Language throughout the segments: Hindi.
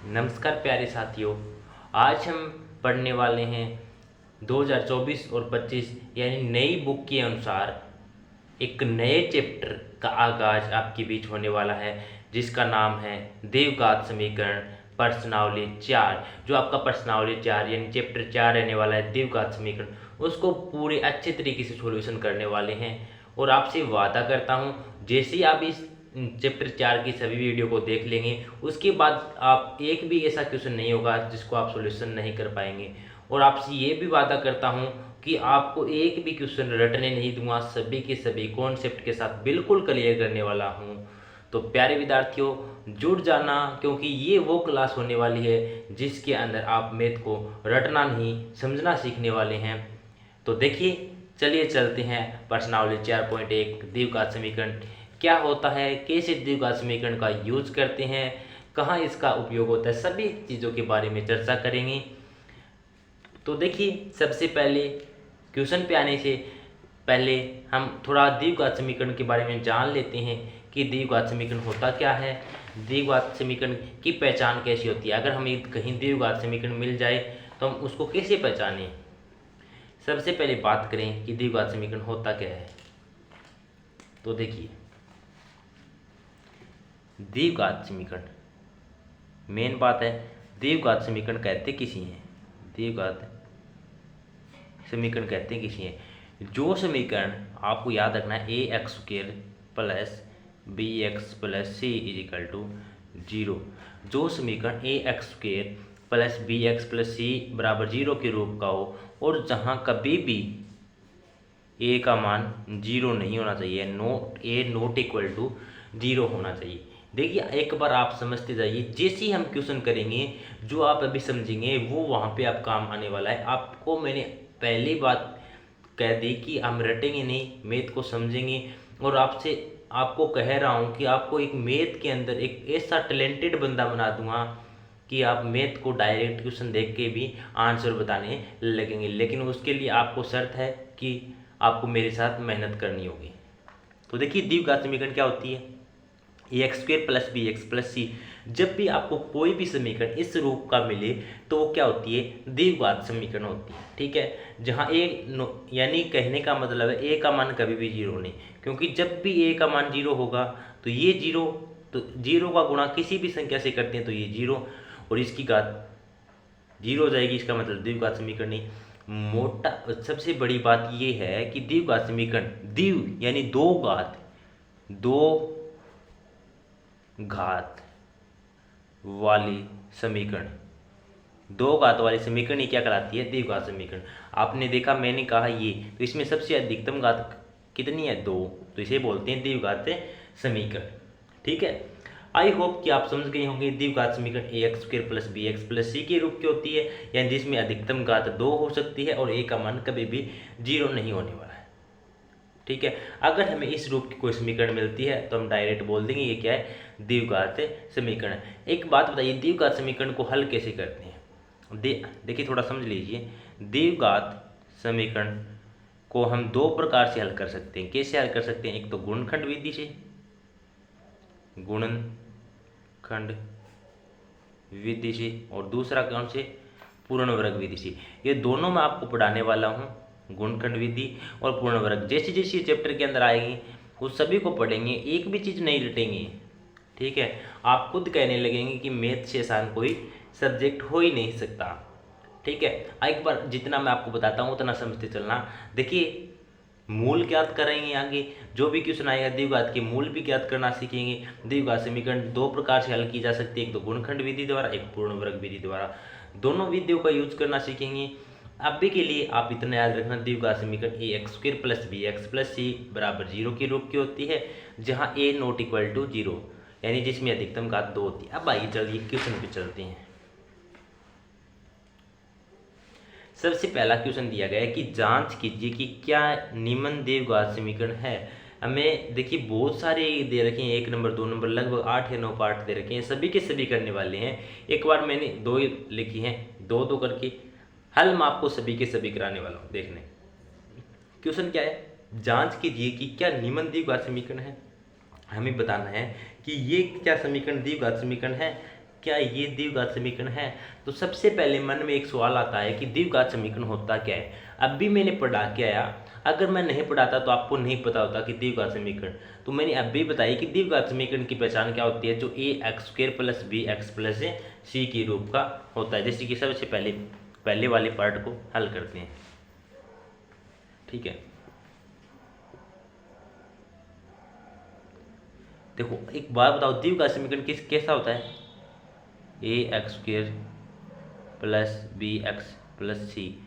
नमस्कार प्यारे साथियों। आज हम पढ़ने वाले हैं 2024 और 25 यानी नई बुक के अनुसार एक नए चैप्टर का आगाज आपके बीच होने वाला है, जिसका नाम है देवघात समीकरण प्रश्नावली 4। जो आपका प्रश्नावली 4 यानी चैप्टर 4 रहने वाला है देवघात समीकरण, उसको पूरे अच्छे तरीके से सॉल्यूशन करने वाले हैं। और आपसे वादा करता हूँ, जैसे ही आप इस चैप्टर 4 की सभी वीडियो को देख लेंगे, उसके बाद आप एक भी ऐसा क्वेश्चन नहीं होगा जिसको आप सॉल्यूशन नहीं कर पाएंगे। और आपसे ये भी वादा करता हूँ कि आपको एक भी क्वेश्चन रटने नहीं दूंगा, सभी के सभी कॉन्सेप्ट के साथ बिल्कुल क्लियर करने वाला हूँ। तो प्यारे विद्यार्थियों, जुड़ जाना, क्योंकि ये वो क्लास होने वाली है जिसके अंदर आप मैथ को रटना नहीं समझना सीखने वाले हैं। तो देखिए, चलिए चलते हैं प्रश्नावली 4.1 द्विघात समीकरण क्या होता है, कैसे द्विघात समीकरण का यूज करते हैं, कहाँ इसका उपयोग होता है, सभी चीज़ों के बारे में चर्चा करेंगे। तो देखिए, सबसे पहले क्वेश्चन पे आने से पहले हम थोड़ा द्विघात समीकरण के बारे में जान लेते हैं कि द्विघात समीकरण होता क्या है, द्विघात समीकरण की पहचान कैसी होती है। अगर हमें कहीं द्विघात समीकरण मिल जाए तो हम उसको कैसे पहचानें। सबसे पहले बात करें कि द्विघात समीकरण होता क्या है। तो देखिए, द्विघात समीकरण मेन बात है, द्विघात समीकरण कहते किसी हैं, द्विघात समीकरण कहते हैं किसी हैं जो समीकरण आपको याद रखना है a x square plus b x plus c is equal to 0। जो समीकरण a x square plus b x plus c बराबर 0 के रूप का हो और जहाँ कभी भी ए का मान 0 नहीं होना चाहिए, नोट इक्वल टू 0 होना चाहिए। देखिए, एक बार आप समझते जाइए, जैसे ही हम क्वेश्चन करेंगे जो आप अभी समझेंगे वो वहाँ पे आप काम आने वाला है। आपको मैंने पहली बात कह दी कि हम रटेंगे नहीं, मैथ को समझेंगे। और आपको कह रहा हूँ कि आपको एक मैथ के अंदर एक ऐसा टैलेंटेड बंदा बना दूंगा कि आप मैथ को डायरेक्ट क्वेश्चन देख के भी आंसर बताने लगेंगे। लेकिन उसके लिए आपको शर्त है कि आपको मेरे साथ मेहनत करनी होगी। तो देखिए, द्विघात समीकरण क्या होती है, a x square plus b x plus c. जब भी आपको कोई भी समीकरण इस रूप का मिले तो वो क्या होती है, द्विघात समीकरण होती है। ठीक है, जहाँ यानी कहने का मतलब है ए का मान कभी भी 0 नहीं, क्योंकि जब भी ए का मान 0 होगा तो ये 0, तो 0 का गुणा किसी भी संख्या से करते हैं तो ये 0 और इसकी घात 0 हो जाएगी। इसका मतलब द्विघात समीकरण नहीं। मोटा सबसे बड़ी बात ये है कि द्विघात समीकरण, द्विव यानी दो घात, दो घात वाली समीकरण, दो घात वाली समीकरण ये क्या कहलाती है, द्विघात समीकरण। आपने देखा, मैंने कहा ये, तो इसमें सबसे अधिकतम घात कितनी है, 2, तो इसे बोलते हैं द्विघात समीकरण। ठीक है, आई होप कि आप समझ गए होंगे। द्विघात समीकरण a x square plus b x plus c के रूप की होती है, यानी जिसमें अधिकतम घात 2 हो सकती है और ए का मान कभी भी 0 नहीं होने वाला है। ठीक है, अगर हमें इस रूप की कोई समीकरण मिलती है तो हम डायरेक्ट बोल देंगे ये क्या है, द्विघात समीकरण। एक बात बताइए, द्विघात समीकरण को हल कैसे करते हैं। देखिए, थोड़ा समझ लीजिए। द्विघात समीकरण को हम दो प्रकार से हल कर सकते हैं। कैसे हल कर सकते हैं, एक तो गुणनखंड विधि से, गुणनखंड विधि से, और दूसरा कौन से, पूर्ण वर्ग विधि से। ये दोनों मैं आपको पढ़ाने वाला हूँ, गुणनखंड विधि और पूर्ण वर्ग। जैसे जैसे चैप्टर के अंदर आएगी उस सभी को पढ़ेंगे, एक भी चीज़ नहीं रटेंगे। ठीक है, आप खुद कहने लगेंगे कि मैथ से आसान कोई सब्जेक्ट हो ही नहीं सकता। ठीक है, एक बार जितना मैं आपको बताता हूँ उतना समझते चलना। देखिए, मूल ज्ञात करेंगे, आगे जो भी क्वेश्चन आएगा द्विघात के मूल भी ज्ञात करना सीखेंगे। द्विघात समीकरण दो प्रकार से हल की जा सकती है, एक तो गुणनखंड विधि द्वारा, एक पूर्ण वर्ग विधि द्वारा। दोनों विधियों का यूज करना सीखेंगे। अभी के लिए आप इतना याद रखना, द्विघात समीकरण a x square plus b x plus c बराबर 0 के रूप की होती है, जहाँ ए नॉट इक्वल टू 0 यानी जिसमें अधिकतम घात 2 होती है। अब आइए चलिए क्वेश्चन पे चलते हैं। सबसे पहला क्वेश्चन दिया गया है कि जांच कीजिए कि क्या निम्न द्विघात समीकरण है। हमें देखिए, बहुत सारे दे रखे हैं, 1 नंबर 2 नंबर, लगभग 8 या 9 पार्ट दे रखे हैं, सभी के सभी करने वाले हैं। एक बार मैंने 2 लिखी हैं, 2 करके हल मैं आपको सभी के सभी कराने वाला हूँ। देखने क्वेश्चन क्या है, जांच कीजिए कि क्या निम्न द्विघात समीकरण है। हमें बताना है कि ये क्या समीकरण द्विघात समीकरण है क्या ये द्विघात समीकरण है? तो सबसे पहले मन में एक सवाल आता है कि द्विघात समीकरण होता क्या है। अब भी मैंने पढ़ा के आया, अगर मैं नहीं पढ़ाता तो आपको नहीं पता होता कि द्विघात समीकरण। तो मैंने अब भी बताई कि द्विघात समीकरण की पहचान क्या होती है, जो a x square plus b x plus c के रूप का होता है। जैसे कि सबसे पहले वाले पार्ट को हल करते हैं, ठीक है। देखो एक बात बताओ, द्विघात समीकरण कैसा होता है? A x square plus b x plus c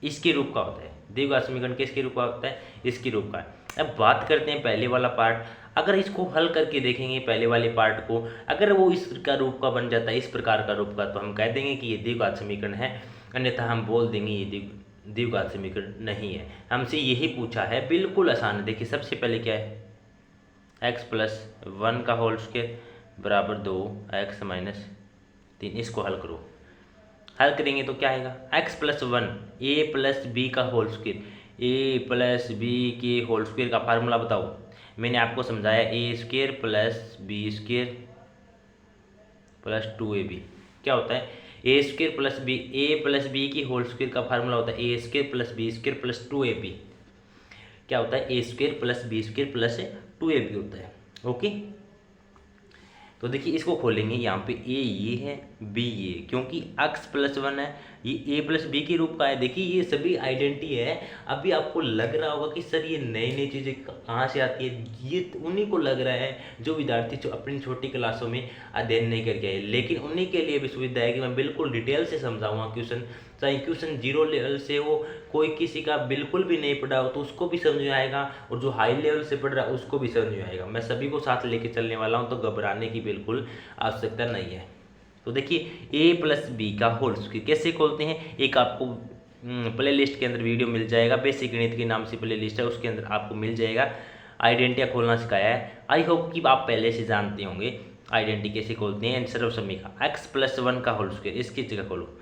इसके रूप का होता है। द्विघात समीकरण किसके रूप का होता है? इसके रूप का। अब बात करते हैं पहले वाला पार्ट। अगर इसको हल करके देखेंगे पहले वाले पार्ट को, अगर वो इसका रूप का बन जाता है, इस प्रकार का रूप का, तो हम कह देंगे कि ये द्विघात समीकरण है, अन्यथा हम बोल देंगे ये द्विघात समीकरण नहीं है। हमसे यही पूछा है, बिल्कुल आसान है। देखिए सबसे पहले क्या है, एक्स प्लस वन का होल स्क्वायर बराबर 2x-3, इसको हल करो। हल करेंगे तो क्या आएगा, x plus one a plus b का whole square, a plus b के होल स्क्वायर का फार्मूला बताओ। मैंने आपको समझाया a square plus b square plus 2ab क्या होता है, ए स्क्वायर प्लस बी की होल स्क्वायर का फार्मूला होता है a square plus b square plus 2ab। क्या होता है, a square plus b square plus 2ab होता है। ओके, तो देखिए इसको खोलेंगे, यहाँ पे ए ये है, बी ये, क्योंकि x प्लस वन है, ये ए प्लस बी के रूप का है। देखिए ये सभी आइडेंटिटी है। अभी आपको लग रहा होगा कि सर ये नई नई चीज़ें कहाँ से आती है, ये उन्हीं को लग रहा है जो विद्यार्थी जो अपनी छोटी क्लासों में अध्ययन नहीं करके आए। लेकिन उन्हीं के लिए भी सुविधा है कि मैं बिल्कुल डिटेल से समझाऊंगा क्वेश्चन, चाहे क्वेश्चन जीरो लेवल से हो, कोई किसी का बिल्कुल भी नहीं पढ़ा हो तो उसको भी समझ में आएगा, और जो हाई लेवल से पढ़ रहा है उसको भी समझ में आएगा। मैं सभी को साथ लेके चलने वाला हूँ, तो घबराने की बिल्कुल आवश्यकता नहीं है। तो देखिए ए प्लस बी का होल स्क्वायर कैसे खोलते हैं, एक आपको प्ले लिस्ट के अंदर वीडियो मिल जाएगा, बेसिक गणित के नाम से प्ले लिस्ट है, उसके अंदर आपको मिल जाएगा। आइडेंटिटी खोलना सिखाया है, आई होप कि आप पहले से जानते होंगे आइडेंटिटी कैसे खोलते हैं। सर्व समीकरण एक्स प्लस वन का होल स्क्वायर, इसकी जगह खोलो,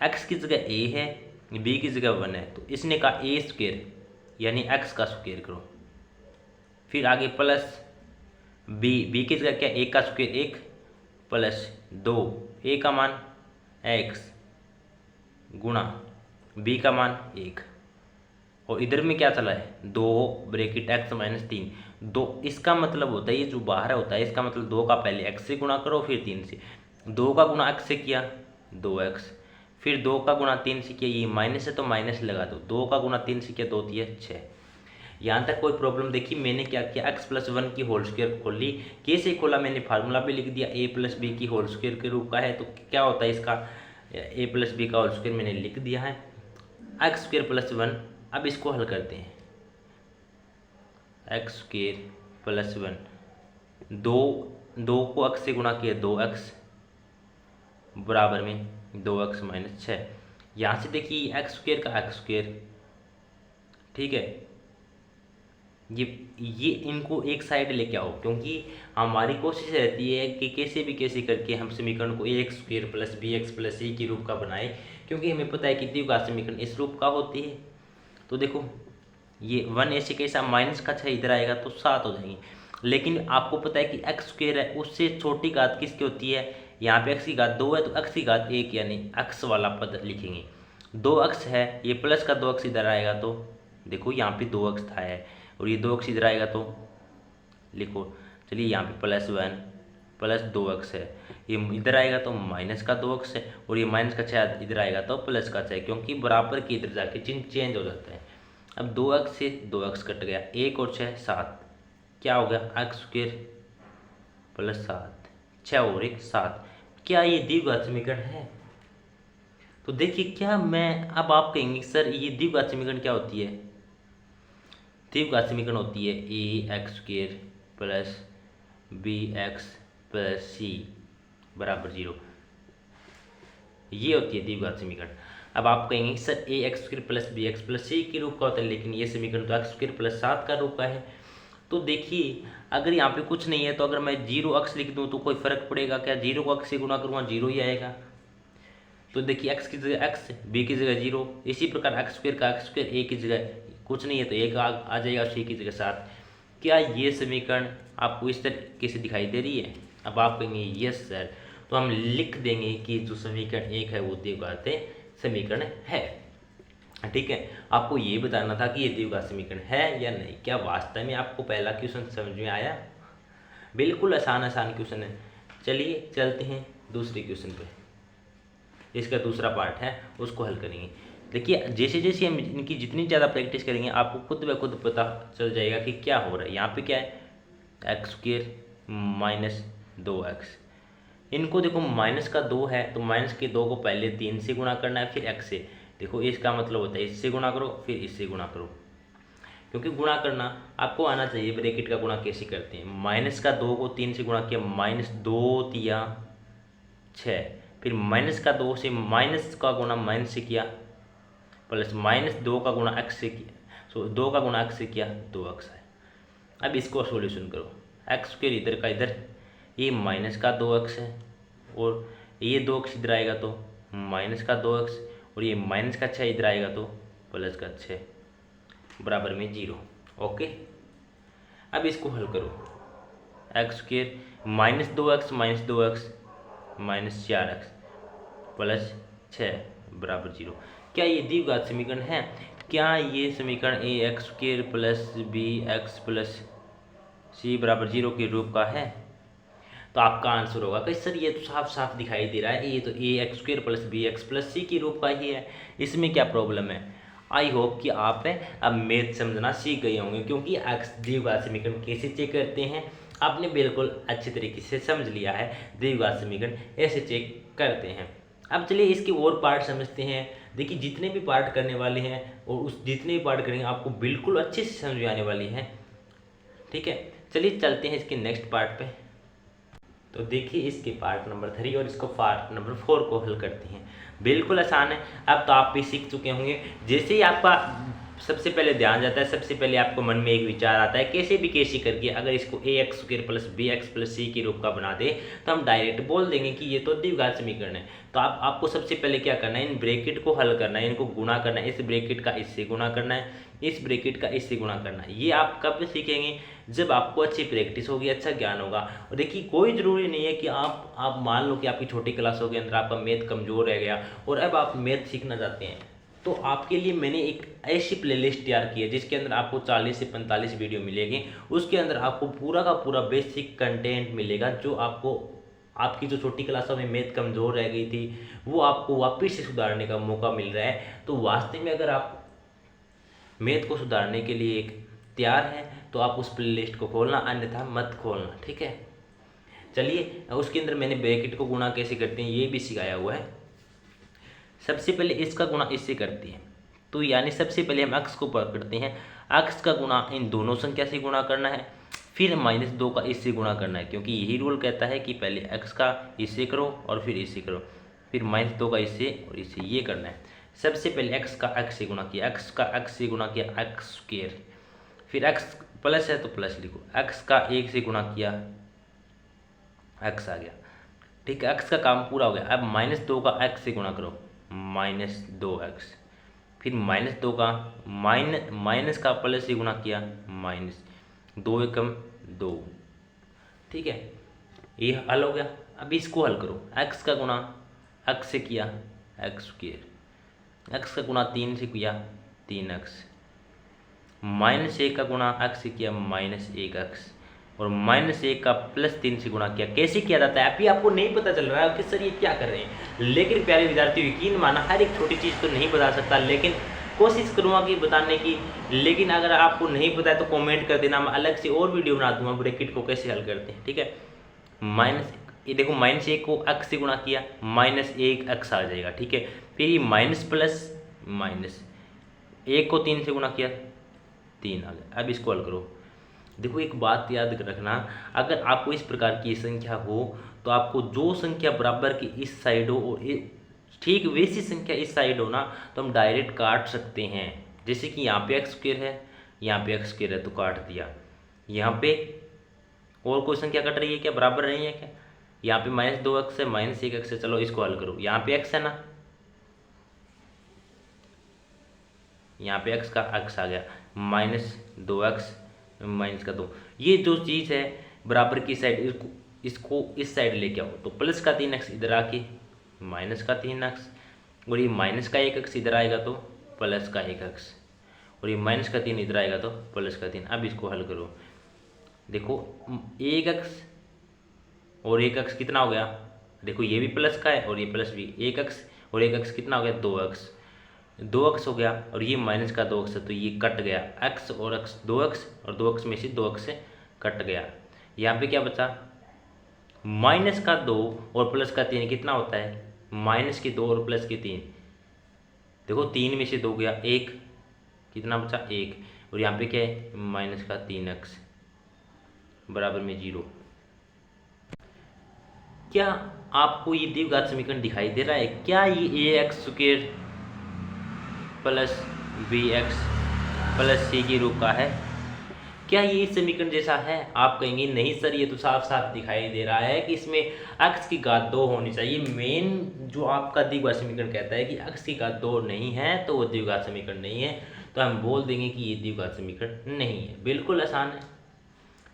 एक्स की जगह ए है, बी की जगह वन है, तो इसने कहा ए स्क्वायर यानी एक्स का स्क्वायर करो, फिर आगे प्लस बी की जगह क्या, ए का स्क्वायर 1 प्लस 2 ए का मान x गुणा बी का मान 1, और इधर में क्या चला है 2 ब्रैकेट x-3, 2 इसका मतलब होता है, ये जो बाहर होता है इसका मतलब 2 का पहले x से गुणा करो फिर 3 से, 2 का गुणा x से किया 2x, फिर 2 का गुणा 3 से किया, ये माइनस है तो माइनस लगा दो, 2 का गुणा 3 से किया 2 3 6। यहाँ तक कोई प्रॉब्लम? देखिए मैंने क्या किया, x प्लस वन की होल स्क्वायर खोल ली। कैसे खोला, मैंने फार्मूला भी लिख दिया, a प्लस बी की होल स्क्वायर के रूप का है, तो क्या होता है इसका, a प्लस बी का होल स्क्वायर मैंने लिख दिया है, एक्स स्क्वायर प्लस वन। अब इसको हल करते हैं, एक्स स्क्वायर प्लस वन, दो को x से गुणा किया 2x बराबर में 2x माइनस 6। यहाँ से देखिए एक्स स्क्वायर का एक्स स्क्वायर, ठीक है, ये इनको एक साइड लेके आओ, क्योंकि हमारी कोशिश रहती है कि कैसे करके हम समीकरण को a x square plus b x plus c के रूप का बनाए, क्योंकि हमें पता है कि द्विघात समीकरण इस रूप का होती है। तो देखो ये 1 ऐसे कैसा, माइनस का 6 इधर आएगा तो 7 हो जाएंगे, लेकिन आपको पता है कि एक्स स्क्वायर है, उससे छोटी घात किसकी होती है, यहाँ पे एक्स की घात 2 है तो एक्स की घात 1 यानी एक्स वाला पद लिखेंगे। 2x है, ये प्लस का 2x इधर आएगा तो देखो यहाँ पे 2x था है, और ये 2x इधर आएगा तो लिखो, चलिए यहाँ पे प्लस 1 प्लस 2x है, ये इधर आएगा तो माइनस का 2x है, और ये माइनस का 6 इधर आएगा तो प्लस का 6, क्योंकि बराबर की इधर जाके चिन्ह चेंज हो जाता है। अब 2x से 2x कट गया, 1 और 6 7, क्या हो गया एक्स स्क्वायर प्लस 7, 6 और 1 7। क्या ये द्विघात समीकरण है? तो देखिए क्या मैं, अब आप कहेंगे सर ये द्विघात समीकरण क्या होती है, द्विघात समीकरण होती है a x square plus b x plus c बराबर 0, ये होती है द्विघात समीकरण। अब आप कहेंगे sir a x square plus b x plus c के रूप का होता है, लेकिन ये समीकरण तो एक्स स्क्वायर प्लस 7 का रूप का है। तो देखिए अगर यहाँ पे कुछ नहीं है तो अगर मैं 0x लिख दूँ तो कोई फर्क पड़ेगा क्या, 0 को x से गुणा करूँगा 0 ही आएगा। तो देखिए x की जगह x, b की जगह 0, इसी प्रकार एक्स स्क्वायर का एक्स स्क्वायर, a की जगह कुछ नहीं है तो 1 आ जाएगा, c की जगह 7। क्या ये समीकरण आपको इस तरीके से दिखाई दे रही है? अब आप कहेंगे यस सर, तो हम लिख देंगे कि जो समीकरण 1 है वो द्विघात समीकरण है। ठीक है, आपको ये बताना था कि ये द्विघात समीकरण है या नहीं। क्या वास्तव में आपको पहला क्वेश्चन समझ में आया? बिल्कुल आसान क्वेश्चन है। चलिए चलते हैं दूसरे क्वेश्चन पे। इसका दूसरा पार्ट है, उसको हल करेंगे। देखिए जैसे जैसे हम इनकी जितनी ज़्यादा प्रैक्टिस करेंगे आपको खुद ब खुद पता चल जाएगा कि क्या हो रहा है। यहाँ पे क्या है, एक्स स्क्वेयर माइनस 2x। इनको देखो माइनस का 2 है तो माइनस के 2 को पहले 3 से गुणा करना है, फिर x से। देखो इसका मतलब होता है इससे गुणा करो फिर इससे गुणा करो, क्योंकि गुणा करना आपको आना चाहिए। ब्रैकेट का गुणा कैसे करते हैं, माइनस का 2 को 3 से गुणा किया, माइनस 2 तिया 6, फिर माइनस का 2 से माइनस का गुणा माइनस से किया, प्लस माइनस 2 का गुणा x से किया, 2 का गुणा x से किया, 2x है। अब इसको सॉल्यूशन करो, एक्स स्क्वेयर इधर का इधर, ये माइनस का 2x है और ये 2x इधर आएगा तो माइनस का 2x, और ये माइनस का 6 इधर आएगा तो प्लस का 6 बराबर में 0। ओके, अब इसको हल करो, x square minus 2x minus 4x plus 6 बराबर 0। क्या ये द्विघात समीकरण है? क्या ये समीकरण a x square plus b x plus c बराबर 0 के रूप का है? तो आपका आंसर होगा कि सर ये तो साफ साफ दिखाई दे रहा है, ये तो a x square plus b x plus c के रूप का ही है, इसमें क्या प्रॉब्लम है? आई होप कि आप अब मैथ समझना सीख गए होंगे, क्योंकि एक्स द्विघात समीकरण कैसे चेक करते हैं आपने बिल्कुल अच्छे तरीके से समझ लिया है। द्विघात समीकरण ऐसे चेक करते हैं। अब चलिए इसके और पार्ट समझते हैं। देखिए जितने भी पार्ट करने वाले हैं और उस जितने भी पार्ट करेंगे आपको बिल्कुल अच्छे से समझ में आने वाली है। ठीक है, चलिए चलते हैं इसके नेक्स्ट पार्ट पे। तो देखिए इसके पार्ट नंबर 3 और इसको पार्ट नंबर 4 को हल करते हैं। बिल्कुल आसान है, अब तो आप भी सीख चुके होंगे। जैसे ही आपका सबसे पहले ध्यान जाता है, सबसे पहले आपको मन में एक विचार आता है कैसे भी कैसे करके अगर इसको a x square plus b x plus c के रूप का बना दे तो हम डायरेक्ट बोल देंगे कि ये तो द्विघात समीकरण है। तो आपको सबसे पहले क्या करना है, इन ब्रैकेट को हल करना है, इनको गुणा करना है। इस ब्रैकेट का इससे गुणा करना है, इस ब्रैकेट का इससे गुणा करना है। ये आप कब सीखेंगे, जब आपको अच्छी प्रैक्टिस होगी, अच्छा ज्ञान होगा। और देखिए कोई ज़रूरी नहीं है कि आप मान लो कि आपकी छोटी क्लासों के अंदर आपका मैथ कमज़ोर रह गया और अब आप मैथ सीखना चाहते हैं, तो आपके लिए मैंने एक ऐसी प्लेलिस्ट तैयार की है जिसके अंदर आपको 40 से 45 वीडियो मिलेगी। उसके अंदर आपको पूरा का पूरा बेसिक कंटेंट मिलेगा, जो आपको आपकी जो छोटी क्लासों में मैथ कमज़ोर रह गई थी वो आपको वापस से सुधारने का मौका मिल रहा है। तो वास्तव में अगर आप मैथ को सुधारने के लिए एक तैयार हैं तो आप उस प्लेलिस्ट को खोलना, अन्यथा मत खोलना। ठीक है, चलिए उसके अंदर मैंने ब्रैकेट को गुणा कैसे करते हैं ये भी सिखाया हुआ है। सबसे पहले इसका गुणा इससे करते हैं, तो यानी सबसे पहले हम अक्स को पकड़ते हैं, अक्स का गुणा इन दोनों संख्या से गुणा करना है, फिर -2 का इससे गुणा करना है, क्योंकि यही रूल कहता है कि पहले एक्स का इससे करो और फिर इससे करो, फिर -2 का इससे और इससे ये करना है। सबसे पहले एक्स का एक्स से गुणा किया, एक्स का एक्स से गुणा किया, एक्स स्क्वायर, फिर एक्स प्लस है तो प्लस लिखो, एक्स का 1 से गुणा किया, एक्स आ गया। ठीक है, एक्स का काम पूरा हो गया। अब -2 का एक्स से गुणा करो, -2x, फिर -2 का माइनस का प्लस से गुणा किया, -2 एकम 2। ठीक है, ये हल हो गया। अब इसको हल करो, x का गुणा x से किया, एक्स स्क्वायर, x का गुणा 3 से किया, 3x, -1 का गुणा x से किया, -1x, और -1 का +3 से गुणा किया। कैसे किया जाता है अभी आपको नहीं पता चल रहा है कि सर ये क्या कर रहे हैं, लेकिन प्यारे विद्यार्थी यकीन माना हर एक छोटी चीज़ तो नहीं बता सकता, लेकिन कोशिश करूँगा कि बताने की। लेकिन अगर आपको नहीं पता है तो कमेंट कर देना, मैं अलग से और वीडियो बना दूंगा ब्रैकेट को कैसे हल करते हैं। ठीक है, ये देखो -1 को x से गुणा किया, -1x आ जाएगा। ठीक है, फिर ये माइनस प्लस -1 को 3 से गुणा किया, 3 आ गया। अब इसको हल करो। देखो एक बात याद रखना, अगर आपको इस प्रकार की संख्या हो तो आपको जो संख्या बराबर की इस साइड हो और ठीक वैसी संख्या इस साइड हो ना, तो हम डायरेक्ट काट सकते हैं। जैसे कि यहाँ पे एक्स स्क्वायर है, यहाँ पे एक्स स्क्वायर है तो काट दिया। यहाँ पे और कोई संख्या कट रही है क्या, बराबर नहीं है क्या? यहाँ पे -2x है, -1x है, चलो इसको हल करो। यहाँ पे x है ना, यहाँ पे x का x आ गया, -2x -2। ये जो चीज़ है बराबर की साइड, इसको इस साइड लेके आओ तो प्लस का 3x इधर आके माइनस का 3x, और ये माइनस का 1x इधर आएगा तो प्लस का 1x, और ये माइनस का 3 इधर आएगा तो प्लस का 3। अब इसको हल करो, देखो 1x और 1x कितना हो गया, देखो ये भी प्लस का है और ये प्लस भी, 1x और 1x कितना हो गया 2x, 2x हो गया, और ये माइनस का 2x है तो ये कट गया, x और x 2x और 2x में से 2x से कट गया। यहाँ पे क्या बचा, माइनस का 2 और प्लस का 3 कितना होता है, माइनस के 2 और प्लस के 3, देखो 3 में से 2 गया 1, कितना बचा 1, और यहाँ पे क्या है माइनस का 3x बराबर में 0। क्या आपको ये द्विघात समीकरण दिखाई दे रहा है, क्या ये ax square plus bx plus c के रूप का है, क्या ये इस समीकरण जैसा है? आप कहेंगे नहीं सर ये तो साफ साफ दिखाई दे रहा है कि इसमें x की घात 2 होनी चाहिए। मेन जो आपका द्विघात समीकरण कहता है कि x की घात 2 नहीं है तो वो द्विघात समीकरण नहीं है, तो हम बोल देंगे कि ये द्विघात समीकरण नहीं है। बिल्कुल आसान है।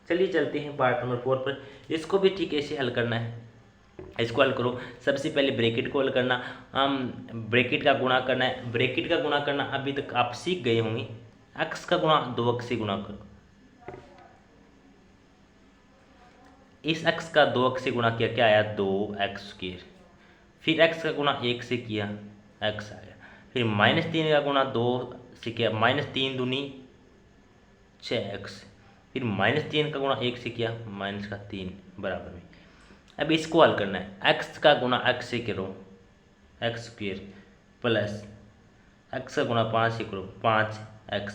चलिए चलते हैं पार्ट नंबर 4 पर। इसको भी ठीक ऐसे हल करना है। इसको हल करो, सबसे पहले ब्रैकेट को हल करना, ब्रैकेट का गुणा करना है। ब्रैकेट का गुणा करना अभी तक आप सीख गए होंगे, x का गुणा 2x से गुणा करो, इस x का 2x से गुणा किया, क्या आया 2x स्क्वायर, फिर x का गुणा 1 से किया x आया, फिर -3 का गुणा 2 से किया, -3 दूनी 6x, फिर -3 का गुणा 1 से किया -3 बराबर में। अब इसको हल करना है, x का गुणा x से करो x स्क्वायर प्लस x का गुणा 5 से करो 5x।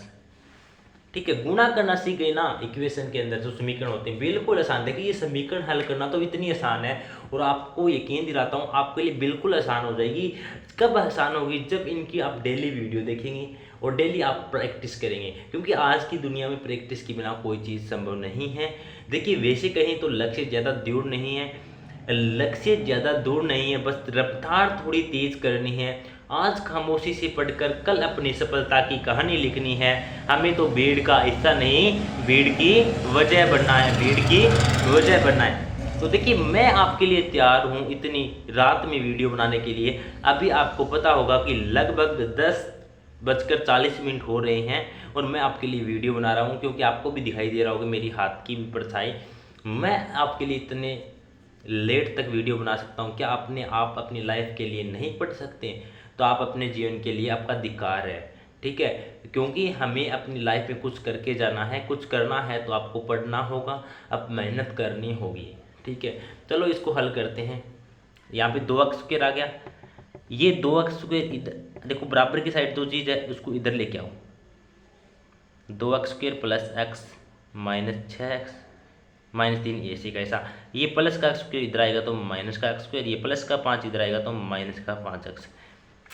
ठीक है, गुणा करना सीख गए ना इक्वेशन के अंदर जो समीकरण होते हैं, बिल्कुल आसान। देखिए ये समीकरण हल करना तो इतनी आसान है और आपको यकीन दिलाता हूँ आपके लिए बिल्कुल आसान हो जाएगी। कब आसान होगी, जब इनकी आप डेली वीडियो देखेंगे और डेली आप प्रैक्टिस करेंगे, क्योंकि आज की दुनिया में प्रैक्टिस के बिना कोई चीज़ संभव नहीं है। देखिए वैसे कहें तो लक्ष्य ज़्यादा दूर नहीं है, लक्ष्य ज़्यादा दूर नहीं है, बस रफ्तार थोड़ी तेज करनी है। आज खामोशी से पढ़कर कल अपनी सफलता की कहानी लिखनी है। हमें तो भीड़ का हिस्सा नहीं, भीड़ की वजह बनना है, भीड़ की वजह बनना है। तो देखिए मैं आपके लिए तैयार हूँ इतनी रात में वीडियो बनाने के लिए। अभी आपको पता होगा कि लगभग 10:40 हो रहे हैं और मैं आपके लिए वीडियो बना रहा हूँ, क्योंकि आपको भी दिखाई दे रहा होगा मेरी हाथ की भी परछाई। मैं आपके लिए इतने लेट तक वीडियो बना सकता हूँ, क्या आप अपनी लाइफ के लिए नहीं पढ़ सकते? तो आप अपने जीवन के लिए आपका अधिकार है, ठीक है, क्योंकि हमें अपनी लाइफ में कुछ करके जाना है, कुछ करना है तो आपको पढ़ना होगा, अब मेहनत करनी होगी, ठीक है। चलो इसको हल करते हैं। यहाँ पे 2x स्क्वायर आ गया, ये 2x स्क्वायर इधर देखो, बराबर की साइड 2 चीज़ है, उसको इधर लेके आओ, 2x square plus x -6x -3 ऐसे कैसा, ये प्लस का स्क्वायर इधर आएगा तो माइनस का स्क्वायर, ये प्लस का 5 इधर आएगा तो माइनस का 5x।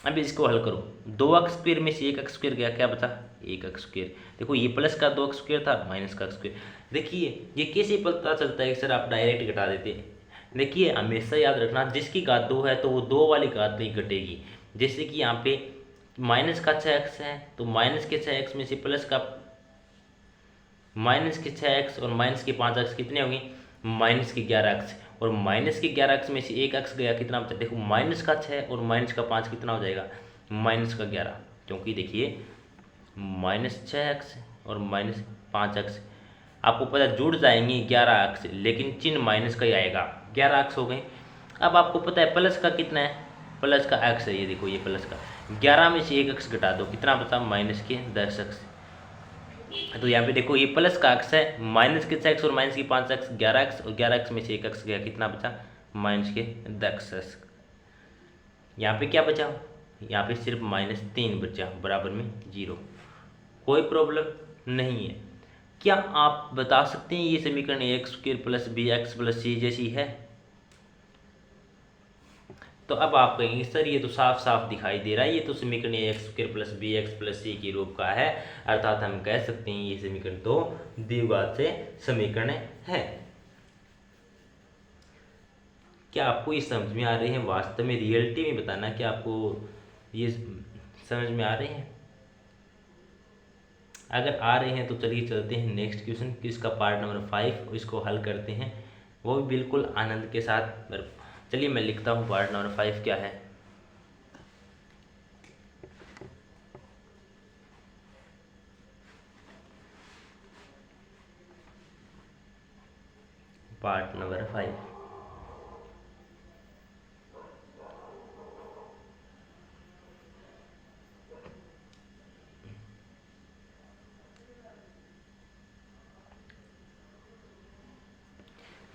अब इसको हल करो, 2x स्क्वायर में से 1x स्क्वायर गया, क्या बचा 1x स्क्वायर। देखो ये प्लस का 2x स्क्वायर था, माइनस का स्क्वायर। देखिए ये कैसे पता चलता है सर आप डायरेक्ट घटा देते हैं। देखिए हमेशा याद रखना, जिसकी घात 2 है तो वो 2 वाली घात नहीं घटेगी। जैसे कि यहाँ पे माइनस का 6x है तो माइनस के 6x में से प्लस का माइनस के 6x और माइनस के 5x कितने होंगे, माइनस के 11x, और माइनस के 11x में से 1x गया, कितना बचा, देखो माइनस का 6 और माइनस का 5 कितना हो जाएगा, माइनस का 11, क्योंकि देखिए -6x और -5x आपको पता जुड़ जाएंगे 11x, लेकिन चिन्ह माइनस का ही आएगा, 11x हो गए। अब आपको पता है प्लस का कितना है, प्लस का x है, ये देखो ये प्लस का 11 में से 1x घटा दो, कितना बचा माइनस के 10x। तो यहाँ पे देखो ये प्लस का x है, माइनस के 6x और माइनस के 5x 11x, और 11x में से 1x गया, कितना बचा माइनस के 10x। यहाँ पे क्या बचा, यहाँ पे सिर्फ -3 बचा, बराबर में 0। कोई प्रॉब्लम नहीं है। क्या आप बता सकते हैं ये समीकरण ax square plus bx plus c जैसी है? तो अब आप कहेंगे सर ये तो साफ साफ दिखाई दे रहा है, ये तो समीकरण ax square plus bx plus c के रूप का है, अर्थात हम कह सकते हैं ये समीकरण तो द्विघात से समीकरण है। क्या आपको ये समझ में आ रहे हैं? वास्तव में रियलिटी में बताना कि आपको ये समझ में आ रहे हैं। अगर आ रहे हैं तो चलिए चलते हैं नेक्स्ट क्वेश्चन, इसका पार्ट नंबर 5, इसको हल करते हैं। वो भी बिल्कुल आनंद के साथ। चलिए मैं लिखता हूँ पार्ट नंबर 5 क्या है। पार्ट नंबर 5,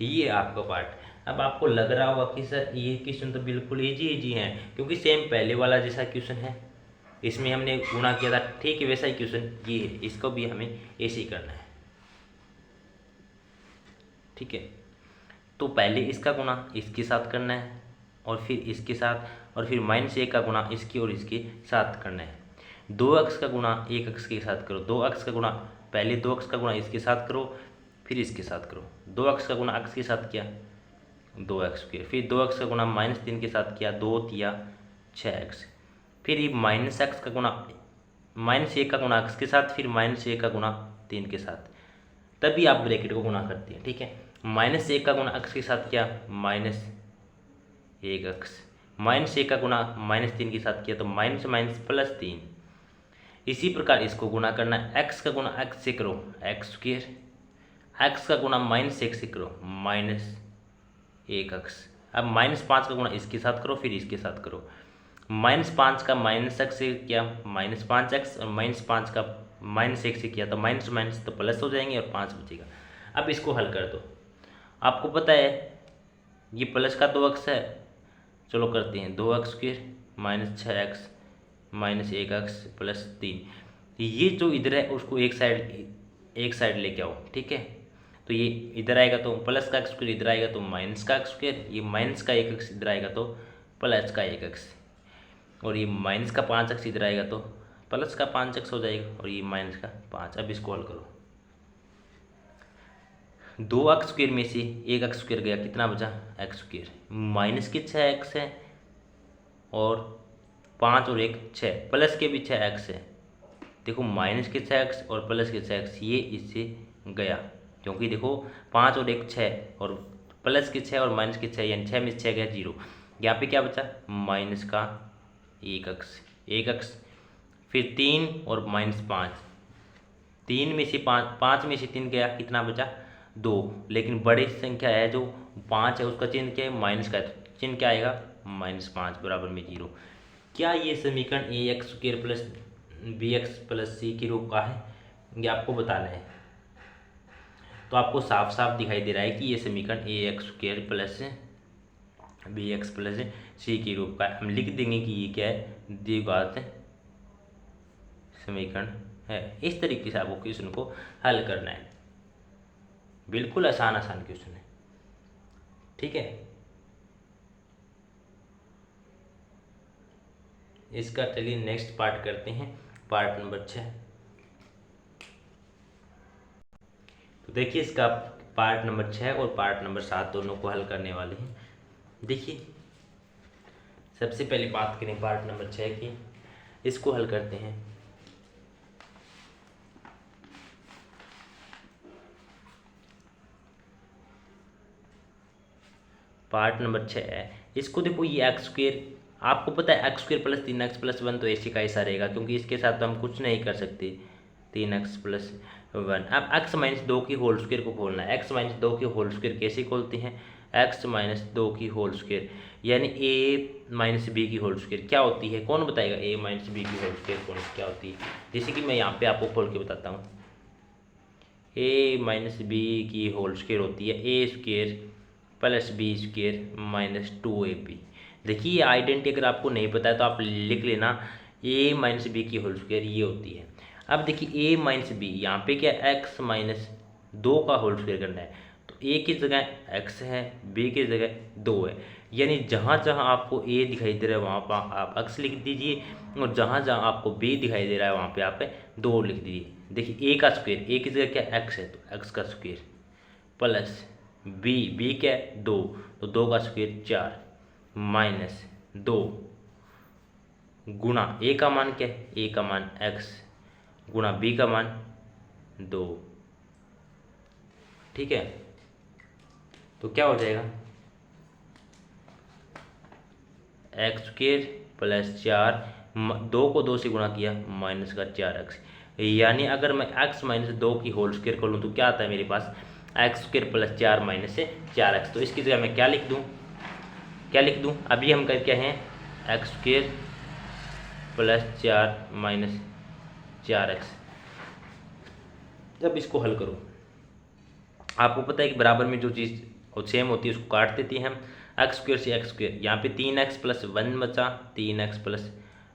ये आपका पार्ट। अब आपको लग रहा होगा कि सर ये क्वेश्चन तो बिल्कुल इजी इजी है, क्योंकि सेम पहले वाला जैसा क्वेश्चन है, इसमें हमने गुणा किया था, ठीक है वैसा ही क्वेश्चन ये है, इसको भी हमें ऐसे ही करना है। ठीक है, तो पहले इसका गुणा इसके साथ करना है, और फिर इसके साथ, और फिर -1 का गुणा इसके और इसके साथ करना है। 2 अक्स का गुणा 1 अक्स के साथ करो, 2 अक्स का गुणा, पहले 2 अक्स का गुणा इसके साथ करो, फिर इसके साथ करो। 2 अक्स का गुणा अक्स के साथ किया 2x स्क्वेयर, फिर 2 अक्स का गुणा -3 के साथ किया 2 तिया 6x, फिर ये -x का गुणा -1 का गुणा अक्स के साथ, फिर -1 का गुणा 3 के साथ, तभी आप ब्रैकेट को गुणा करते हैं। ठीक है, -1 का गुणा अक्स के साथ किया -1 अक्स, -1 का गुणा -3 के साथ किया तो माइनस माइनस प्लस 3। इसी प्रकार इसको गुणा करना है, x का गुणा x से करो x स्क्वेयर, x का गुणा -1 से करो -1 अक्स। अब -5 का गुणा इसके साथ करो, फिर इसके साथ करो, -5 का -x से किया -5x, और -5 का -1 से किया तो माइनस माइनस तो प्लस हो जाएंगे और 5 बचेगा। अब इसको हल कर दो। आपको पता है ये प्लस का 2 अक्स है, चलो करते हैं 2 अक्स स्क्वेयर -6x -1 अक्स प्लस 3। ये जो इधर है उसको एक साइड लेके आओ। ठीक है, तो ये इधर आएगा तो प्लस का एक्स स्क्वेयर, इधर आएगा तो माइनस का एक्स स्क्वेयर, ये माइनस का 1 अक्स इधर आएगा तो प्लस का 1 अक्स, और ये माइनस का 5 अक्स इधर आएगा तो प्लस का 5 अक्स हो जाएगा, और ये माइनस का 5। अब इसको हल करो, 2 अक्स स्क्वेयर में से 1 अक्स स्क्वेयर गया, कितना बचा एक्स स्क्वेयर, माइनस के 6 एक्स है, और 5 और 1 6, प्लस के भी 6 एक्स है। देखो माइनस के 6 एक्स और प्लस के 6 एक्स ये इससे गया, क्योंकि देखो 5 और 1 6, और प्लस के 6 और माइनस के 6, यानी 6 में से 6 गया 0। यहाँ पे क्या बचा माइनस का 1 अक्स, फिर 3 और -5, 3 में से 5 में से 3 गया, कितना बचा 2। लेकिन बड़ी संख्या है जो 5 है उसका चिन्ह क्या है माइनस का, चिन्ह क्या आएगा -5 बराबर में 0। क्या ये समीकरण ax square plus bx plus c के रूप का है, ये आपको बताना है। तो आपको साफ साफ दिखाई दे रहा है कि ये समीकरण ax square plus bx plus c के रूप का है। हम लिख देंगे कि ये क्या है द्विघात समीकरण है। इस तरीके से आपको क्वेश्चन को हल करना है, बिल्कुल आसान क्वेश्चन है। ठीक है, इसका चलिए नेक्स्ट पार्ट करते हैं, पार्ट नंबर 6। तो देखिए इसका पार्ट नंबर 6 और पार्ट नंबर 7 दोनों को हल करने वाले हैं। देखिए सबसे पहले बात करें पार्ट नंबर 6 की, इसको हल करते हैं। पार्ट नंबर 6 है, इसको देखो ये एक्स स्क्वेयर, आपको पता है x square plus 3x plus 1 तो ऐसे का ऐसा रहेगा, क्योंकि इसके साथ तो हम कुछ नहीं कर सकते। 3x प्लस 1, अब x माइनस 2 की होल स्क्वेयर को खोलना है। x माइनस 2 की होल स्क्वेयर कैसे खोलते हैं, x माइनस 2 की होल स्क्वेयर यानी a माइनस बी की होल स्क्वेयर क्या होती है, कौन बताएगा a माइनस बी की होल स्क्वेयर क्या होती है। जैसे कि मैं यहाँ पे आपको खोल के बताता हूँ, a माइनस बी की होल स्क्वेयर होती है a square plus b square minus 2ab। देखिए ये आइडेंटिटी अगर आपको नहीं पता है तो आप लिख लेना, a माइनस बी की होल स्क्वायर ये होती है। अब देखिए a माइनस बी, यहाँ पे क्या x माइनस 2 का होल स्क्वायर करना है, तो a की जगह x है, b की जगह 2 है, यानी जहाँ जहाँ आपको a दिखाई दे रहा है वहाँ पर आप x लिख दीजिए, और जहाँ जहाँ आपको b दिखाई दे रहा है वहाँ पे आप 2 लिख दीजिए। देखिए a का स्क्वायर, a की जगह क्या x है तो x का स्क्वायर, प्लस b क्या है 2, तो 2 का स्क्वायर 4, माइनस 2 गुणा a का मान क्या है, a का मान x गुणा b का मान 2। ठीक है, तो क्या हो जाएगा, एक्स स्क्वेयर प्लस 4, 2 को 2 से गुणा किया माइनस का 4x, यानी अगर मैं x माइनस 2 की होल स्क्वेयर कर लूँ तो क्या आता है मेरे पास, एक्स स्क्वेयर प्लस 4 माइनस से 4x। तो इसकी जगह मैं क्या लिख दूँ, अभी हम कर क्या हैं, x square plus 4 minus 4x। जब इसको हल करो, आपको पता है कि बराबर में जो चीज़ सेम होती है उसको काट देती हैं हम, एक्स स्क्वेयर से एक्स स्क्वेयर, यहाँ पे 3x प्लस 1 बचा, 3x प्लस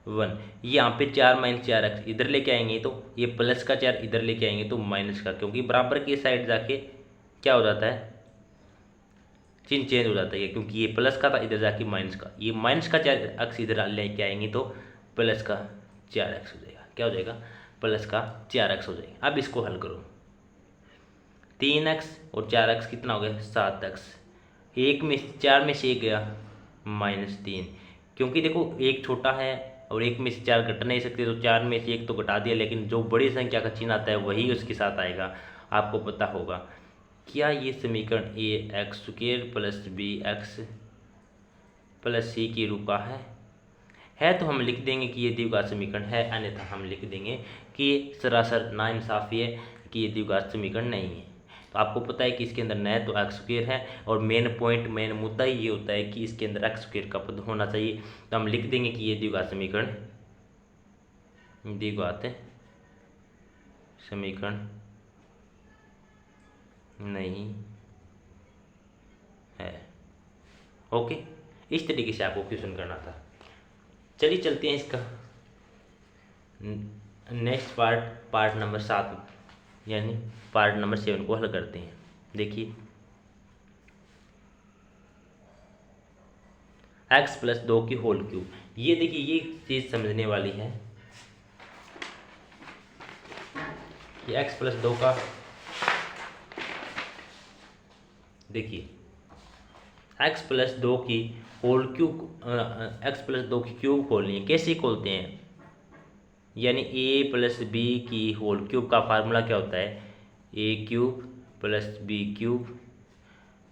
1, यहाँ पे 4 माइनस 4x इधर लेके आएंगे तो ये प्लस का 4 इधर लेके आएंगे तो माइनस का, क्योंकि बराबर की साइड जाके क्या हो जाता है, चिन्ह चेंज हो जाता है, क्योंकि ये प्लस का था इधर जाके माइनस का, ये माइनस का 4x इधर लेके आएंगे तो प्लस का 4x हो जाएगा। क्या हो जाएगा, प्लस का 4x हो जाएगा। अब इसको हल करो, 3x और 4x कितना हो गया, 7x, 4 में से 1 गया -3, क्योंकि देखो एक छोटा है और 1 में से 4 घट नहीं सकते, तो 4 में से 1 तो घटा दिया, लेकिन जो बड़ी संख्या का चिन्ह आता है वही उसके साथ आएगा। आपको पता होगा क्या ये समीकरण a x square plus b x plus c के रूप का है तो हम लिख देंगे कि ये द्विघात समीकरण है, अन्यथा हम लिख देंगे कि ये सरासर नाइंसाफ़ी है कि ये द्विघात समीकरण नहीं है। तो आपको पता है कि इसके अंदर न तो एक्स स्क्वेयर है, और मेन मुद्दा ही ये होता है कि इसके अंदर एक्स स्क्वेयर का पद होना चाहिए। तो हम लिख देंगे कि ये द्विघात समीकरण नहीं है। ओके, इस तरीके से आपको क्वेश्चन करना था। चलिए चलते हैं इसका नेक्स्ट पार्ट नंबर 7 यानी पार्ट नंबर 7 को हल करते हैं। देखिए, x प्लस 2 की होल क्यूब, ये देखिए ये चीज़ समझने वाली है कि x प्लस 2 का, देखिए x प्लस 2 की होल क्यूब, x प्लस 2 की क्यूब खोलनी है। कैसे खोलते हैं, यानी a प्लस बी की होल क्यूब का फार्मूला क्या होता है, a cube plus b cube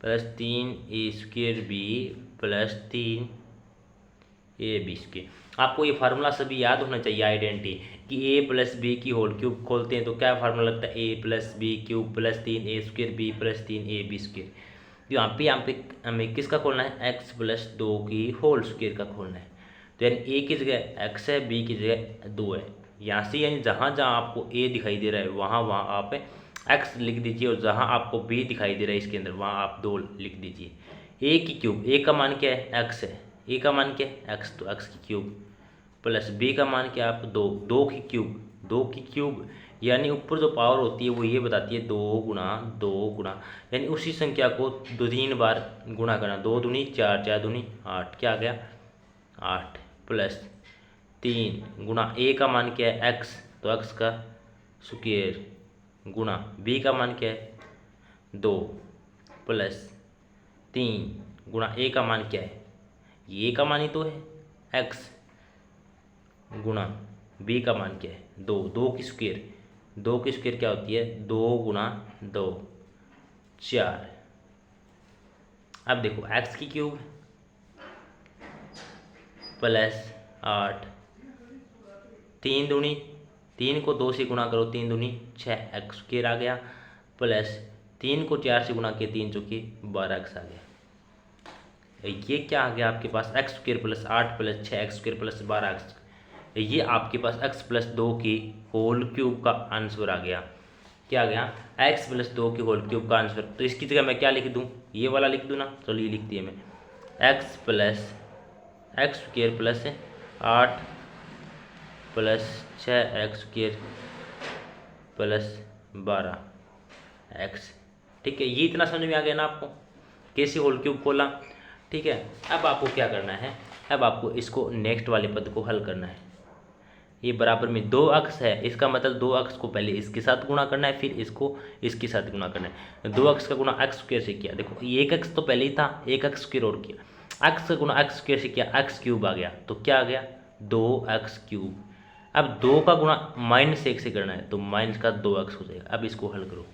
plus 3a square b plus 3ab square. आपको ये फार्मूला सभी याद होना चाहिए, आइडेंटिटी, कि a प्लस बी की होल क्यूब खोलते हैं तो क्या फार्मूला लगता है, a plus b cube plus 3a square b plus 3ab square. यहाँ पे हमें किसका खोलना है, x प्लस 2 की होल स्क्वेयर का खोलना है। तो यानी a की जगह x है, b की जगह 2 है। यहाँ से यानी जहाँ जहाँ आपको a दिखाई दे रहा है वहाँ वहाँ आप x लिख दीजिए, और जहाँ आपको b दिखाई दे रहा है इसके अंदर वहाँ आप 2 लिख दीजिए। a की क्यूब, a का मान क्या है, x है, a का मान क्या है, x, तो x की क्यूब प्लस b का मान क्या है, आप 2, 2 की क्यूब यानी ऊपर जो पावर होती है वो ये बताती है 2 गुणा, यानी उसी संख्या को 3 बार गुणा करना, 2 दूनी 4, 4 दूनी 8, क्या आ गया 8, प्लस 3 गुणा a का मान क्या है, x, तो x का स्क्वायर गुणा b का मान क्या है 2, प्लस 3 गुणा a का मान क्या है, ये a का मान ही तो है x, गुणा b का मान क्या है 2, 2 की स्क्वायर क्या होती है, 2 गुणा 2 4। अब देखो x की क्यूब प्लस 8, 3 दूनी, 3 को 2 से गुणा करो, 3 दूनी 6, एक्स स्क्वायर आ गया, प्लस 3 को 4 से गुणा किया, 3 चौके 12x आ गया। ये क्या आ गया आपके पास, x square plus 8 plus 6 x square plus 12x, ये आपके पास x प्लस 2 की होल क्यूब का आंसर आ गया। क्या आ गया, x प्लस 2 की होल क्यूब का आंसर। तो इसकी जगह मैं क्या लिख दूँ, ये वाला लिख दूँ ना, चलो ये लिख दिया मैं, x plus x square plus 8 plus 6 x square plus 12x। ठीक है, ये इतना समझ में आ गया ना आपको, कैसे होल क्यूब खोला। ठीक है, अब आपको क्या करना है, अब आपको इसको नेक्स्ट वाले पद को हल करना है। ये बराबर में 2 अक्स है, इसका मतलब 2 अक्स को पहले इसके साथ गुणा करना है, फिर इसको इसके साथ गुणा करना है। 2 अक्स का गुणा एक्स स्क्वायर से किया, देखो ये 1 अक्स तो पहले ही था, 1 एक्स स्क्वायर और किया, एक्स का गुणा एक्स स्क्वायर से किया, एक्स क्यूब आ गया, तो क्या आ गया 2x क्यूब। अब 2 का गुणा -1 से करना है तो माइनस का 2x हो जाएगा। अब इसको हल करो,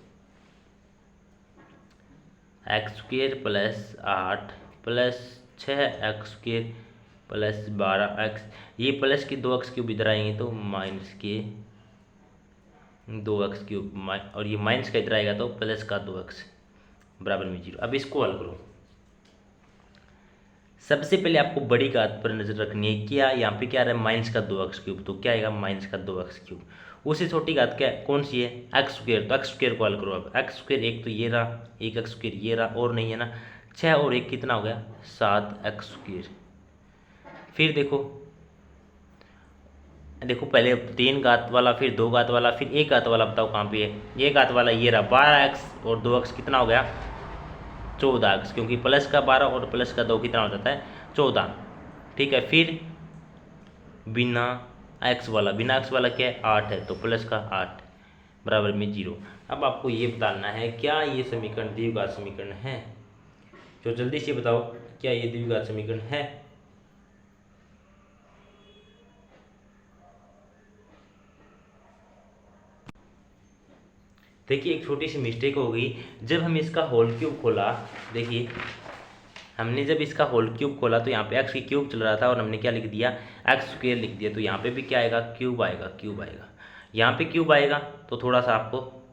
x square plus 8 plus 6x² plus 12x, ये प्लस के 2x क्यूब इधर आएंगे तो माइनस के 2x³ और ये माइनस का इधर आएगा तो प्लस का 2x बराबर में 0। अब इसको हल करो। सबसे पहले आपको बड़ी घात पर नजर रखनी है। क्या यहाँ पे क्या आ रहा है, माइनस का 2x³, तो क्या आएगा माइनस का 2x³। उससे छोटी घात क्या कौन सी है, x², तो x² को हल करो। अब x², एक तो ये रहा, एक x² ये रहा, और नहीं है ना, 6 और 1 कितना हो गया 7x²। फिर देखो पहले 3 घात वाला, फिर 2 घात वाला, फिर 1 घात वाला, बताओ कहाँ पे है, 1 घात वाला ये रहा 12x और 2x कितना हो गया 14x, क्योंकि प्लस का 12 और प्लस का 2 कितना हो जाता है 14। ठीक है, फिर बिना x वाला क्या है 8 है, तो प्लस का 8 बराबर में 0। अब आपको ये बताना है क्या ये समीकरण द्विघात समीकरण है, तो जल्दी से बताओ क्या ये द्विघात समीकरण है। देखिए एक छोटी सी मिस्टेक हो गई, जब हम इसका होल क्यूब खोला, देखिए हमने जब इसका होल क्यूब खोला तो यहाँ पे x की क्यूब चल रहा था और हमने क्या लिख दिया x² लिख दिया, तो यहाँ पे भी क्या आएगा क्यूब आएगा, यहाँ पे क्यूब आएगा तो थोड़ा सा आपको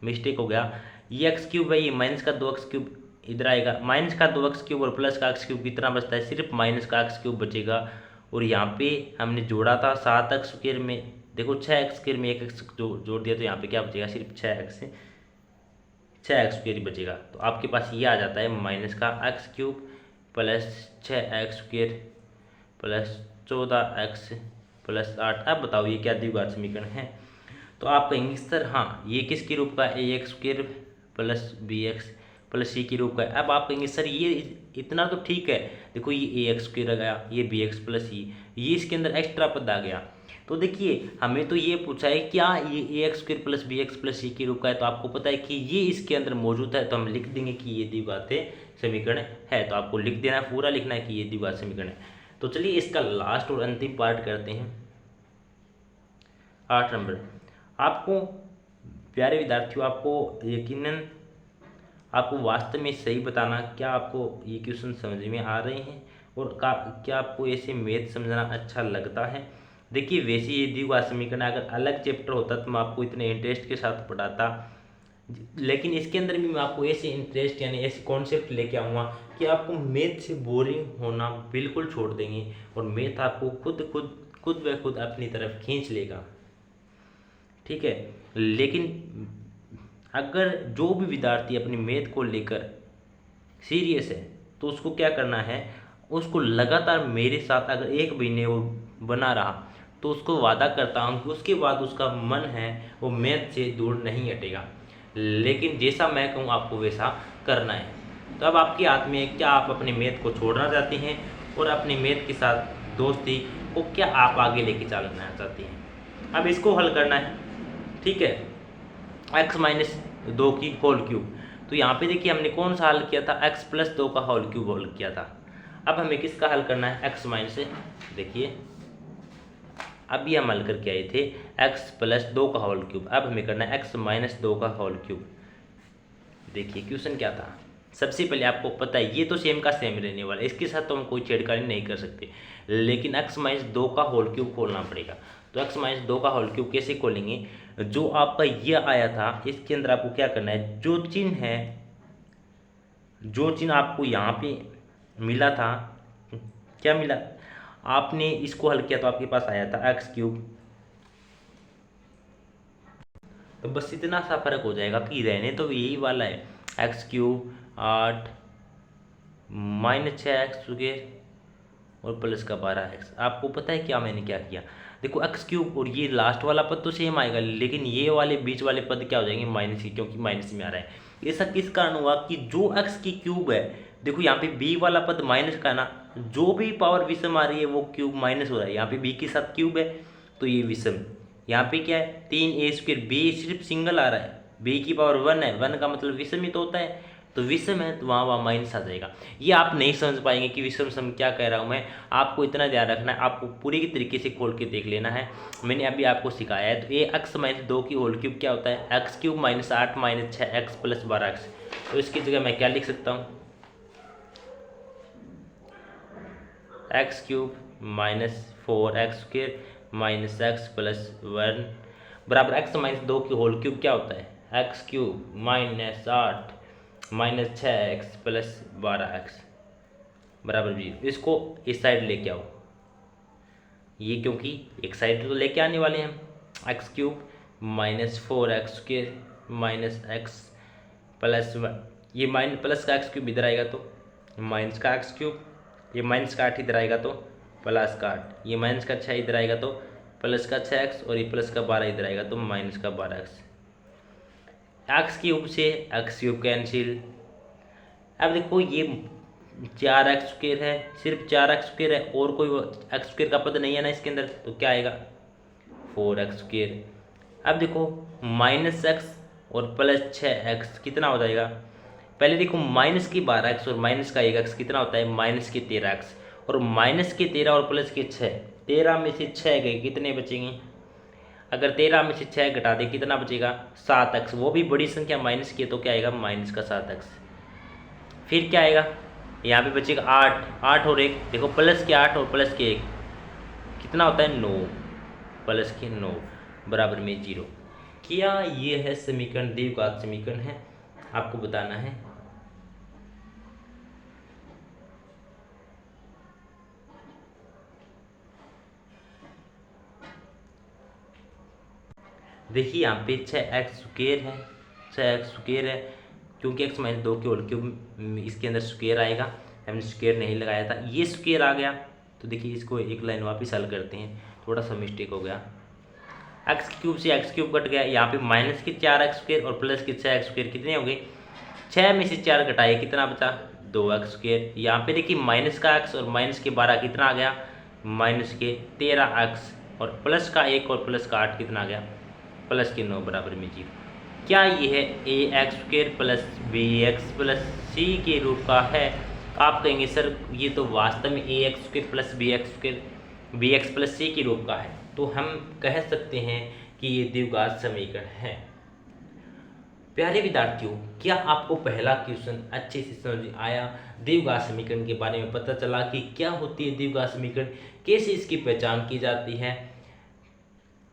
मिस्टेक हो गया। ये x³ है, ये माइनस का 2x³ इधर आएगा, माइनस का 2x³ और प्लस का x³ कितना बचता है, सिर्फ माइनस का x³ बचेगा। और यहाँ पे हमने जोड़ा था 7x² में, देखो 6x² में 1x जोड़ दिया तो यहाँ पे क्या बचेगा, सिर्फ 6x² बचेगा। तो आपके पास ये आ जाता है माइनस का x³ plus 6x² plus 14x plus 8। अब बताओ ये क्या द्विघात समीकरण है, तो आप कहेंगे सर हाँ ये किसके रूप का है, ax² plus bx plus c के रूप का है। अब आप कहेंगे सर ये इतना तो ठीक है, देखो ये ax² आ गया, ये bx प्लस c, ये इसके अंदर एक्स्ट्रा पद आ गया। तो देखिए हमें तो ये पूछा है क्या ये ax² plus bx plus c के रूप का है, तो आपको पता है कि ये इसके अंदर मौजूद है, तो हम लिख देंगे कि ये द्विघात समीकरण है। तो आपको लिख देना है, पूरा लिखना है कि ये द्विघात समीकरण है। तो चलिए इसका लास्ट और अंतिम पार्ट करते हैं, 8 नंबर। आपको प्यारे विद्यार्थियों, आपको यकीनन आपको वास्तव में सही बताना क्या आपको ये क्वेश्चन समझ में आ रहे हैं और क्या आपको ऐसे मैथ समझना अच्छा लगता है। देखिए वैसे ये द्विघात समीकरण अगर अलग चैप्टर होता तो मैं आपको इतने इंटरेस्ट के साथ पढ़ाता, लेकिन इसके अंदर भी मैं आपको ऐसे इंटरेस्ट यानी ऐसे कॉन्सेप्ट लेके आऊँगा कि आपको मैथ से बोरिंग होना बिल्कुल छोड़ देंगे और मैथ आपको खुद ब खुद अपनी तरफ खींच लेगा। ठीक है, लेकिन अगर जो भी विद्यार्थी अपनी मैथ को लेकर सीरियस है तो उसको क्या करना है, उसको लगातार मेरे साथ अगर 1 महीने वो बना रहा तो उसको वादा करता हूँ कि उसके बाद उसका मन है वो मैथ से दूर नहीं हटेगा। लेकिन जैसा मैं कहूँ आपको वैसा करना है। तो अब आपके हाथ में है, क्या आप अपने मैथ को छोड़ना चाहते हैं और अपने मैथ के साथ दोस्ती को क्या आप आगे लेके चलना चाहते हैं। अब इसको हल करना है, ठीक है, x-2 की होल क्यूब। तो यहाँ पे देखिए हमने कौन सा हल किया था, x + 2 का होल क्यूब हल किया था। अब हमें किसका हल करना है, x-, देखिए अभी हम हल करके आए थे x + 2 का होल क्यूब, अब हमें करना है x - 2 का होल क्यूब। देखिए क्वेश्चन क्या था, सबसे पहले आपको पता है ये तो सेम का सेम रहने वाला है, इसके साथ तो हम कोई छेड़खानी नहीं कर सकते, लेकिन x - 2 का होल क्यूब खोलना पड़ेगा। तो x - 2 का होल क्यूब कैसे खोलेंगे, जो आपका ये आया था इसके अंदर आपको क्या करना है, जो चिन्ह है, जो चिन्ह आपको यहाँ पे मिला था, क्या मिला, आपने इसको हल किया तो आपके पास आया था x³। तो बस इतना सा फर्क हो जाएगा कि रहने तो यही वाला है, x³ 8 -6x² और प्लस का 12x। आपको पता है क्या मैंने क्या किया, देखो x³ और ये लास्ट वाला पद तो सेम आएगा, लेकिन ये वाले बीच वाले पद क्या हो जाएंगे माइनस के, क्योंकि माइनस में आ रहा है। ऐसा किस कारण हुआ कि जो x³ है, देखो यहाँ पे b वाला पद माइनस का ना, जो भी पावर विषम आ रही है वो क्यूब माइनस हो रहा है, यहाँ पे b के साथ क्यूब है तो ये विषम, यहाँ पे क्या है 3a², b सिर्फ सिंगल आ रहा है, b की पावर 1 है, 1 का मतलब विषम ही तो होता है, तो विषम है तो वहाँ माइनस आ जाएगा। ये आप नहीं समझ पाएंगे कि विषम सम क्या कह रहा हूँ मैं, आपको इतना ध्यान रखना है, आपको पूरी की तरीके से खोल के देख लेना है, मैंने अभी आपको सिखाया है। तो ये x - 2 की होल क्यूब क्या होता है, x³ - 8 - 6x + 12x। तो इसकी जगह मैं क्या लिख सकता हूँ, x cube minus 4x² minus x plus 1 बराबर एक्स माइनस 2 की होल क्यूब क्या होता है, x cube minus 8 minus 6x plus 12x बराबर 0। इसको इस साइड लेके आओ, ये क्योंकि एक साइड तो लेके आने वाले हैं हम, x cube minus 4x² minus x plus 1, ये माइनस प्लस का एक्स क्यूब इधर आएगा तो माइनस का एक्स क्यूब, ये माइनस का 8 इधर आएगा तो प्लस का 8, ये माइनस का 6 इधर आएगा तो प्लस का 6x और ये प्लस का 12 इधर आएगा तो माइनस का 12x। एक्स क्यूब से एक्स क्यूब कैंसिल। अब देखो ये 4x² है, सिर्फ 4x² है और कोई x² का पद नहीं है ना इसके अंदर, तो क्या आएगा 4x²। अब देखो माइनस एक्स और प्लस 6x कितना हो जाएगा, पहले देखो माइनस की 12x और माइनस का 1x कितना होता है माइनस के 13x, और माइनस के 13 और प्लस के 6, 13 में से 6 गए कितने बचेंगे, अगर 13 में से 6 घटा दे कितना बचेगा 7x, वो भी बड़ी संख्या माइनस की तो क्या आएगा माइनस का 7x। फिर क्या आएगा, यहाँ पे बचेगा 8 और 1, देखो प्लस के 8 और प्लस के 1 कितना होता है 9, प्लस के 9 बराबर में 0। क्या ये है समीकरण, द्विघात समीकरण है, आपको बताना है। देखिए यहाँ पे 6x² है, 6x² है, क्योंकि x माइनस 2 की होल क्यूब इसके अंदर स्क्वेयर आएगा, हमने स्क्वेयर नहीं लगाया था, ये स्क्वेयर आ गया। तो देखिए इसको एक लाइन वापस हल करते हैं, थोड़ा सा मिस्टेक हो गया, एक्स क्यूब से एक्स क्यूब कट गया, यहाँ पे माइनस के 4x² और प्लस के 6x² कितने हो गए, 6 में से 4 घटाए कितना बचा 2x²। यहाँ पे देखिए माइनस का x और माइनस के 12 कितना आ गया माइनस के 13x, और प्लस का 1 और प्लस का 8 कितना आ गया प्लस के 9 बराबर में 0। क्या ये है ax² plus bx plus c के रूप का है। आप कहेंगे सर ये तो वास्तव में ax² plus bx plus c के रूप का है, तो हम कह सकते हैं कि ये द्विघात समीकरण है। प्यारे विद्यार्थियों, क्या आपको पहला क्वेश्चन अच्छे से समझ आया, द्विघात समीकरण के बारे में पता चला कि क्या होती है द्विघात समीकरण, कैसे इसकी पहचान की जाती है।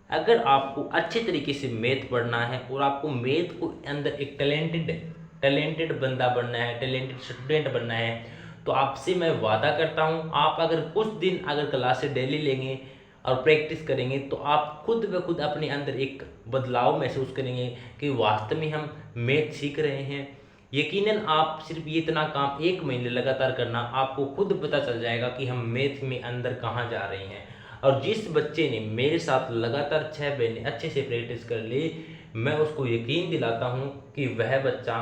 अगर आपको अच्छे तरीके से मैथ पढ़ना है और आपको मैथ को अंदर एक टैलेंटेड बंदा बनना है, टैलेंटेड स्टूडेंट बनना है, तो आपसे मैं वादा करता हूँ आप अगर कुछ दिन अगर क्लासेस डेली लेंगे और प्रैक्टिस करेंगे तो आप खुद ब खुद अपने अंदर एक बदलाव महसूस करेंगे कि वास्तव में हम मैथ सीख रहे हैं। यकीनन आप सिर्फ ये इतना काम 1 महीने लगातार करना, आपको खुद पता चल जाएगा कि हम मैथ में अंदर कहाँ जा रहे हैं। और जिस बच्चे ने मेरे साथ लगातार 6 महीने अच्छे से प्रैक्टिस कर ली, मैं उसको यकीन दिलाता हूँ कि वह बच्चा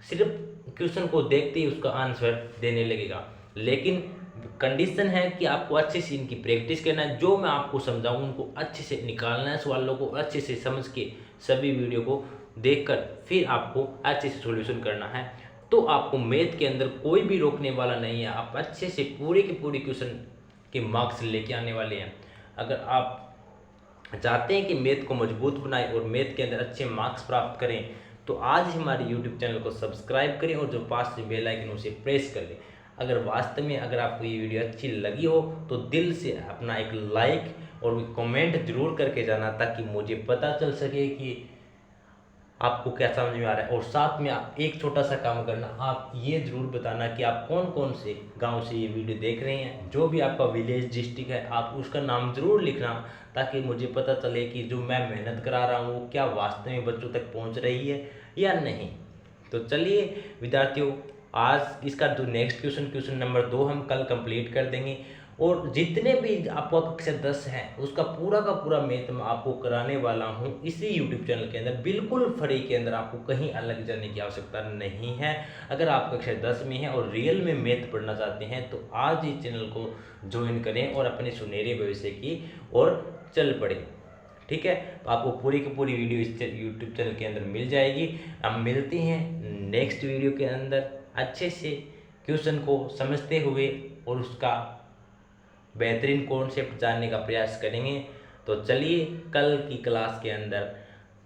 सिर्फ क्वेश्चन को देखते ही उसका आंसर देने लगेगा। लेकिन कंडीशन है कि आपको अच्छे से इनकी प्रैक्टिस करना है, जो मैं आपको समझाऊँ उनको अच्छे से निकालना है, सवालों को अच्छे से समझ के सभी वीडियो को देखकर फिर आपको अच्छे से सॉल्यूशन करना है। तो आपको मैथ के अंदर कोई भी रोकने वाला नहीं है, आप अच्छे से पूरे के पूरे क्वेश्चन के मार्क्स लेके आने वाले हैं। अगर आप चाहते हैं कि मैथ को मजबूत बनाएं और मैथ के अंदर अच्छे मार्क्स प्राप्त करें, तो आज ही हमारे यूट्यूब चैनल को सब्सक्राइब करें और जो पास में बेल आइकन उसे प्रेस कर लें। अगर वास्तव में अगर आपको ये वीडियो अच्छी लगी हो तो दिल से अपना एक लाइक और कमेंट जरूर करके जाना, ताकि मुझे पता चल सके कि आपको क्या समझ में आ रहा है। और साथ में आप एक छोटा सा काम करना, आप ये ज़रूर बताना कि आप कौन कौन से गांव से ये वीडियो देख रहे हैं, जो भी आपका विलेज डिस्ट्रिक्ट है आप उसका नाम ज़रूर लिखना, ताकि मुझे पता चले कि जो मैं मेहनत करा रहा हूँ वो क्या वास्तव में बच्चों तक पहुँच रही है या नहीं। तो चलिए विद्यार्थियों, आज इसका जो नेक्स्ट क्वेश्चन नंबर 2 हम कल कंप्लीट कर देंगे, और जितने भी आपका कक्षा 10 है उसका पूरा का पूरा मैथ मैं आपको कराने वाला हूँ इसी यूट्यूब चैनल के अंदर, बिल्कुल फ्री के अंदर। आपको कहीं अलग जाने की आवश्यकता नहीं है। अगर आप कक्षा 10 में हैं और रियल में मैथ पढ़ना चाहते हैं तो आज ही चैनल को ज्वाइन करें और अपने सुनहरे भविष्य की और चल पड़े। ठीक है, तो आपको पूरी की पूरी वीडियो इस यूट्यूब चैनल के अंदर मिल जाएगी। हम मिलते हैं नेक्स्ट वीडियो के अंदर अच्छे से क्वेश्चन को समझते हुए और उसका बेहतरीन कॉन्सेप्ट जानने का प्रयास करेंगे। तो चलिए कल की क्लास के अंदर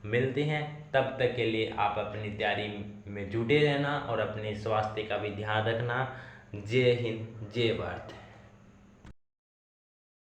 मिलते हैं, तब तक के लिए आप अपनी तैयारी में जुटे रहना और अपने स्वास्थ्य का भी ध्यान रखना। जय हिंद, जय भारत।